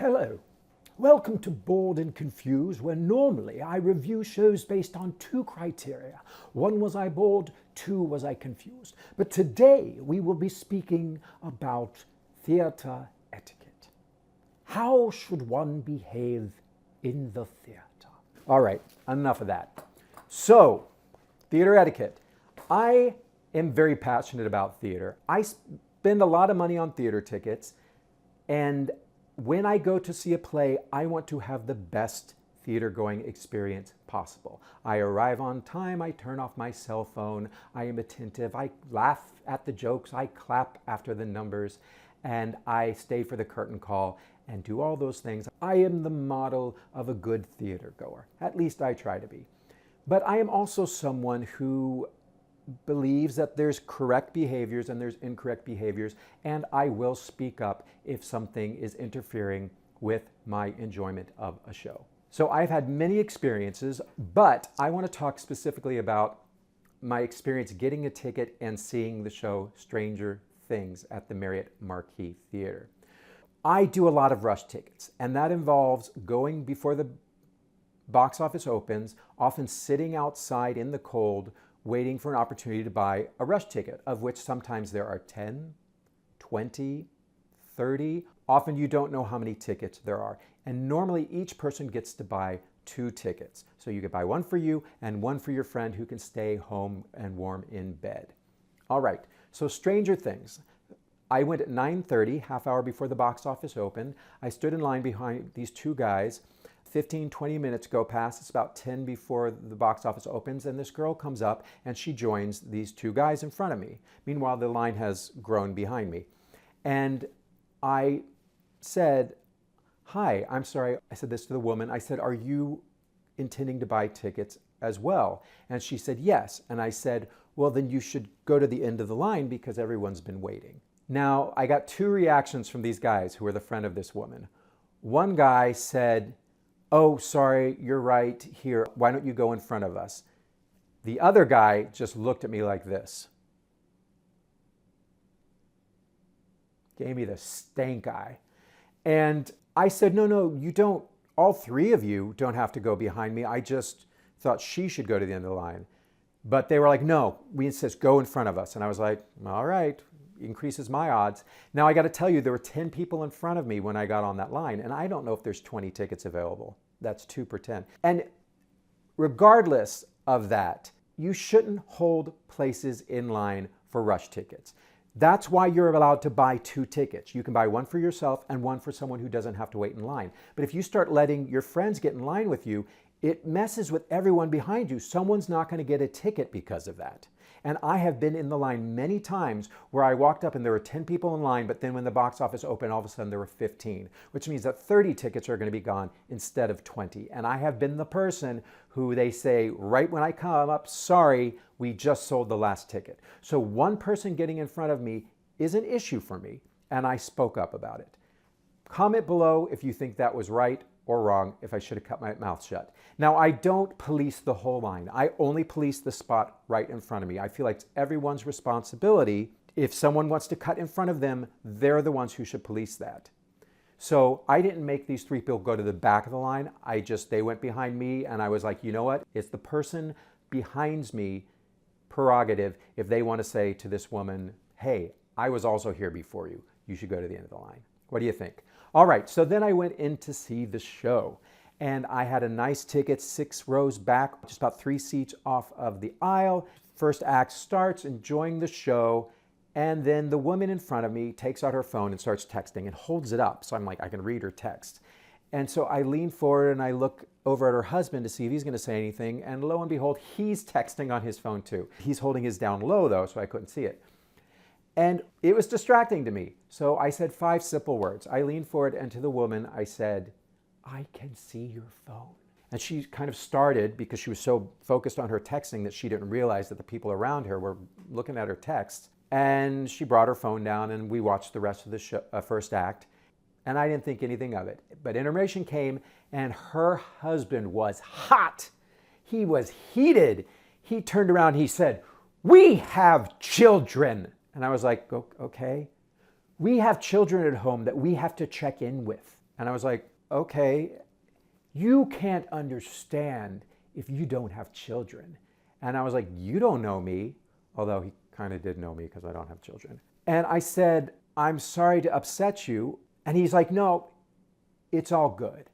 Hello. Welcome to Bored and Confused, where normally I review shows based on two criteria. One, was I bored? Two, was I confused? But today we will be speaking about theatre etiquette. How should one behave in the theatre? All right, enough of that. So, theatre etiquette. I am very passionate about theatre. I spend a lot of money on theatre tickets, and when I go to see a play, I want to have the best theater-going experience possible. I arrive on time, I turn off my cell phone, I am attentive, I laugh at the jokes, I clap after the numbers, and I stay for the curtain call and do all those things. I am the model of a good theater goer. At least I try to be. But I am also someone who believes that there's correct behaviors and there's incorrect behaviors, and I will speak up if something is interfering with my enjoyment of a show. So I've had many experiences, but I want to talk specifically about my experience getting a ticket and seeing the show Stranger Things at the Marriott Marquis Theater. I do a lot of rush tickets, and that involves going before the box office opens, often sitting outside in the cold, waiting for an opportunity to buy a rush ticket, of which sometimes there are 10, 20, 30. Often you don't know how many tickets there are. And normally each person gets to buy 2 tickets. So you could buy one for you and one for your friend who can stay home and warm in bed. All right, so Stranger Things. I went at 9:30, half hour before the box office opened. I stood in line behind these 2 guys. 15, 20 minutes go past. It's about 10 before the box office opens, and this girl comes up and she joins these 2 guys in front of me. Meanwhile, the line has grown behind me. And I said, "Hi, I'm sorry." I said this to the woman. I said, "Are you intending to buy tickets as well?" And she said, "Yes." And I said, "Well, then you should go to the end of the line because everyone's been waiting." Now, I got 2 reactions from these guys who were the friend of this woman. One guy said, "Oh, sorry, you're right here. Why don't you go in front of us?" The other guy just looked at me like this. Gave me the stank eye. And I said, no, you don't. All 3 of you don't have to go behind me. I just thought she should go to the end of the line. But they were like, "No, we insist, go in front of us." And I was like, all right, increases my odds. Now I got to tell you, there were 10 people in front of me when I got on that line, and I don't know if there's 20 tickets available. That's 2 per 10. And regardless of that, you shouldn't hold places in line for rush tickets. That's why you're allowed to buy 2 tickets. You can buy one for yourself and one for someone who doesn't have to wait in line. But if you start letting your friends get in line with you, it messes with everyone behind you. Someone's not going to get a ticket because of that. And I have been in the line many times where I walked up and there were 10 people in line, but then when the box office opened, all of a sudden there were 15, which means that 30 tickets are going to be gone instead of 20. And I have been the person who they say, right when I come up, "Sorry, we just sold the last ticket." So one person getting in front of me is an issue for me, and I spoke up about it. Comment below if you think that was right or wrong, if I should have kept my mouth shut. Now, I don't police the whole line. I only police the spot right in front of me. I feel like it's everyone's responsibility. If someone wants to cut in front of them, they're the ones who should police that. So I didn't make these 3 people go to the back of the line. They went behind me, and I was like, you know what? It's the person behind me prerogative if they want to say to this woman, "Hey, I was also here before you. You should go to the end of the line." What do you think? All right, so then I went in to see the show, and I had a nice ticket, 6 rows back, just about 3 seats off of the aisle. First act starts, enjoying the show, and then the woman in front of me takes out her phone and starts texting and holds it up. So I'm like, I can read her text. And so I lean forward and I look over at her husband to see if he's going to say anything, and lo and behold, he's texting on his phone too. He's holding his down low though, so I couldn't see it. And it was distracting to me. So I said 5 simple words. I leaned forward, and to the woman, I said, "I can see your phone." And she kind of started, because she was so focused on her texting that she didn't realize that the people around her were looking at her texts. And she brought her phone down, and we watched the rest of the show, first act. And I didn't think anything of it. But intermission came, and her husband was hot. He was heated. He turned around, he said, "We have children." And I was like, okay. "We have children at home that we have to check in with. And I was like, okay, you can't understand if you don't have children. And I was like, you don't know me, although he kind of did know me because I don't have children. And I said, I'm sorry to upset you. And he's like, no, it's all good.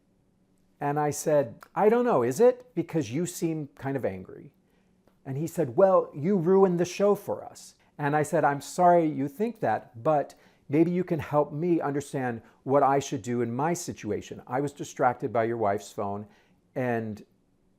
And I said, I don't know, is it? Because you seem kind of angry. And he said, well, you ruined the show for us. And I said, I'm sorry you think that, but maybe you can help me understand what I should do in my situation. I was distracted by your wife's phone, and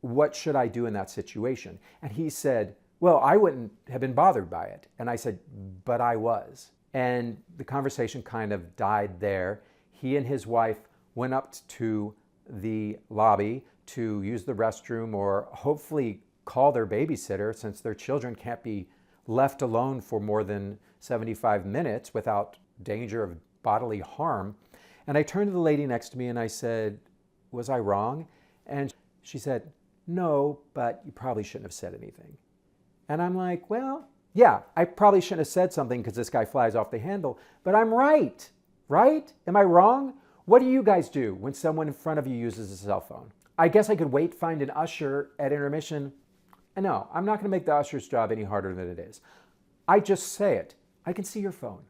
what should I do in that situation? And he said, well, I wouldn't have been bothered by it. And I said, but I was. And the conversation kind of died there. He and his wife went up to the lobby to use the restroom or hopefully call their babysitter, since their children can't be left alone for more than 75 minutes without danger of bodily harm. And I turned to the lady next to me and I said, was I wrong? And she said, no, but you probably shouldn't have said anything. And I'm like, well, yeah, I probably shouldn't have said something because this guy flies off the handle, but I'm right, right? Am I wrong? What do you guys do when someone in front of you uses a cell phone? I guess I could wait, find an usher at intermission. And no, I'm not going to make the usher's job any harder than it is. I just say it. I can see your phone.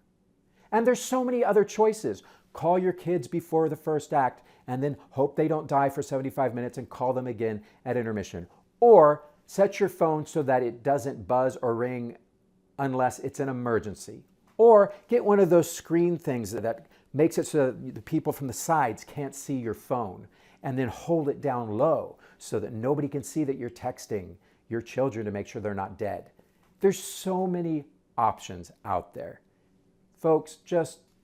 And there's so many other choices. Call your kids before the first act and then hope they don't die for 75 minutes and call them again at intermission. Or set your phone so that it doesn't buzz or ring unless it's an emergency. Or get one of those screen things that makes it so that the people from the sides can't see your phone, and then hold it down low so that nobody can see that you're texting your children to make sure they're not dead. There's so many options out there. Folks,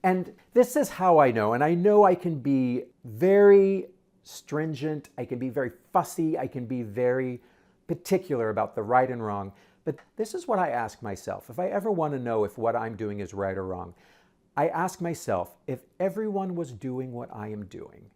and this is how I know, and I know I can be very stringent, I can be very fussy, I can be very particular about the right and wrong, but this is what I ask myself. If I ever want to know if what I'm doing is right or wrong, I ask myself, if everyone was doing what I am doing,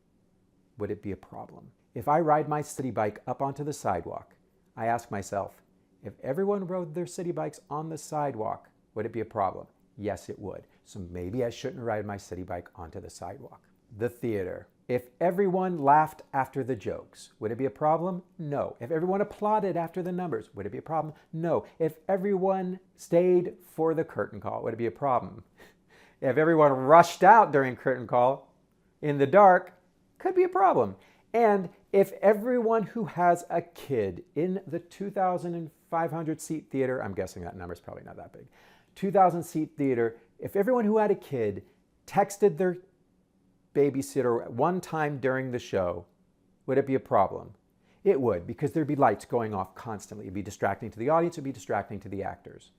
would it be a problem? If I ride my city bike up onto the sidewalk, I ask myself, if everyone rode their city bikes on the sidewalk, would it be a problem? Yes, it would. So maybe I shouldn't ride my city bike onto the sidewalk. The theater. If everyone laughed after the jokes, would it be a problem? No. If everyone applauded after the numbers, would it be a problem? No. If everyone stayed for the curtain call, would it be a problem? If everyone rushed out during curtain call in the dark, could be a problem. And if everyone who has a kid in the 2,500 seat theater, I'm guessing that number is probably not that big, 2,000 seat theater, if everyone who had a kid texted their babysitter one time during the show, would it be a problem? It would, because there'd be lights going off constantly. It'd be distracting to the audience, it'd be distracting to the actors.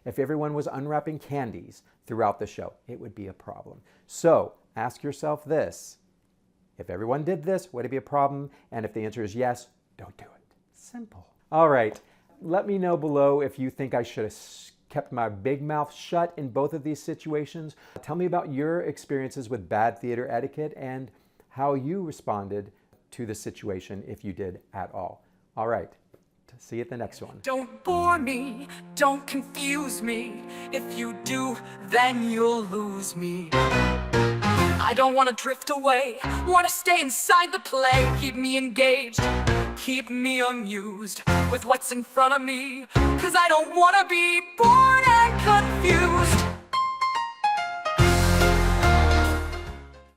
If everyone was unwrapping candies throughout the show, it would be a problem. So ask yourself this. If everyone did this, would it be a problem? And if the answer is yes, don't do it. Simple. All right. Let me know below if you think I should have kept my big mouth shut in both of these situations. Tell me about your experiences with bad theater etiquette and how you responded to the situation, if you did at all. All right. See you at the next one. Don't bore me, don't confuse me. If you do, then you'll lose me. I don't want to drift away, want to stay inside the play. Keep me engaged, keep me amused with what's in front of me, 'cause I don't want to be bored and confused.